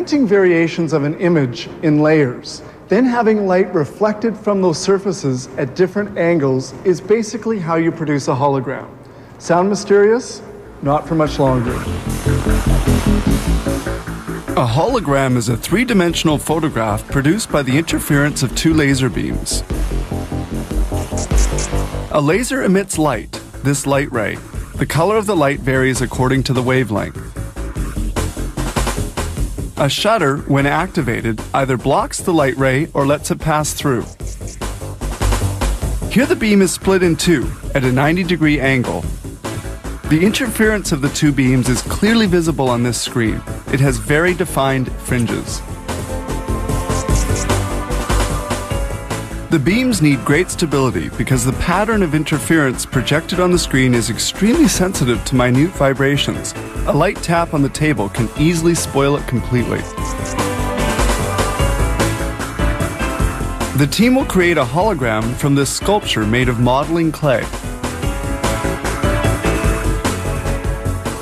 printing variations of an image in layers. Then having light reflected from those surfaces at different angles is basically how you produce a hologram. Sound mysterious? Not for much longer. A hologram is a three-dimensional photograph produced by the interference of two laser beams. A laser emits light, this light ray. The color of the light varies according to the wavelength. A shutter, when activated, either blocks the light ray or lets it pass through. Here the beam is split in two at a 90-degree angle. The interference of the two beams is clearly visible on this screen. It has very defined fringes. The beams need great stability because the pattern of interference projected on the screen is extremely sensitive to minute vibrations. A light tap on the table can easily spoil it completely. The team will create a hologram from this sculpture made of modeling clay.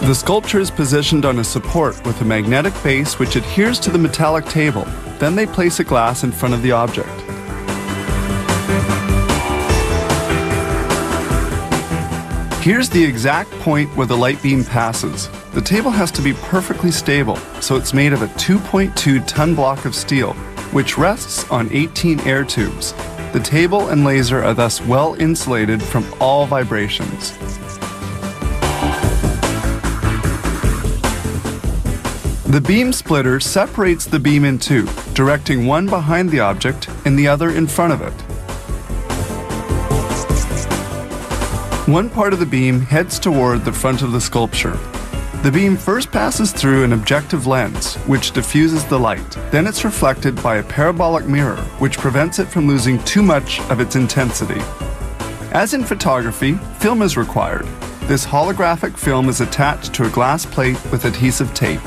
The sculpture is positioned on a support with a magnetic base which adheres to the metallic table. Then they place a glass in front of the object. Here's the exact point where the light beam passes. The table has to be perfectly stable, so it's made of a 2.2-ton block of steel, which rests on 18 air tubes. The table and laser are thus well insulated from all vibrations. The beam splitter separates the beam in two, directing one behind the object and the other in front of it. One part of the beam heads toward the front of the sculpture. The beam first passes through an objective lens, which diffuses the light. Then it's reflected by a parabolic mirror, which prevents it from losing too much of its intensity. As in photography, film is required. This holographic film is attached to a glass plate with adhesive tape.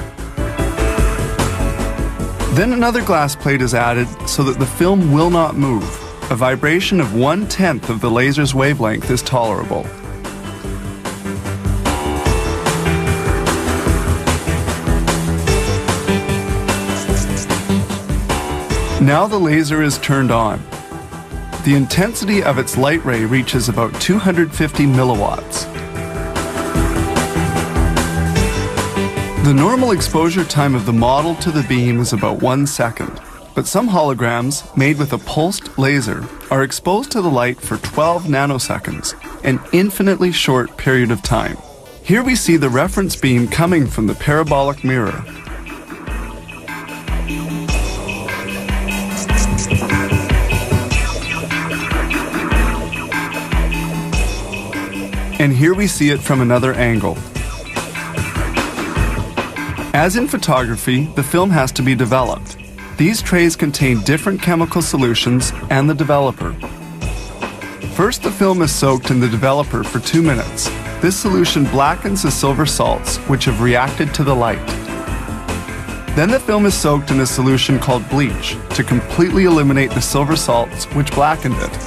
Then another glass plate is added so that the film will not move. A vibration of 1/10 of the laser's wavelength is tolerable. Now the laser is turned on. The intensity of its light ray reaches about 250 milliwatts. The normal exposure time of the model to the beam is about 1 second, but some holograms, made with a pulsed laser, are exposed to the light for 12 nanoseconds, an infinitely short period of time. Here we see the reference beam coming from the parabolic mirror. And here we see it from another angle. As in photography, the film has to be developed. These trays contain different chemical solutions and the developer. First, the film is soaked in the developer for 2 minutes. This solution blackens the silver salts, which have reacted to the light. Then the film is soaked in a solution called bleach to completely eliminate the silver salts, which blackened it.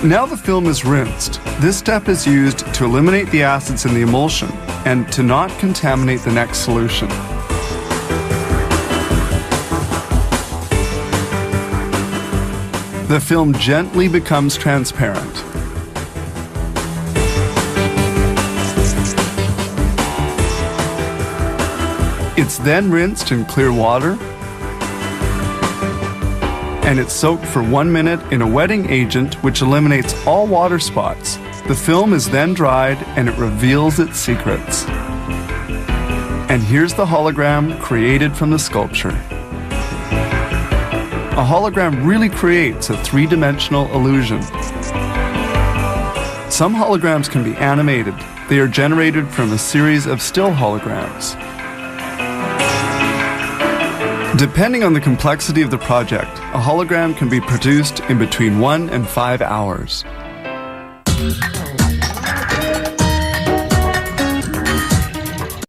Now the film is rinsed. This step is used to eliminate the acids in the emulsion and to not contaminate the next solution. The film gently becomes transparent. It's then rinsed in clear water, and it's soaked for 1 minute in a wetting agent which eliminates all water spots. The film is then dried and it reveals its secrets. And here's the hologram created from the sculpture. A hologram really creates a three-dimensional illusion. Some holograms can be animated. They are generated from a series of still holograms. Depending on the complexity of the project, a hologram can be produced in between 1 and 5 hours.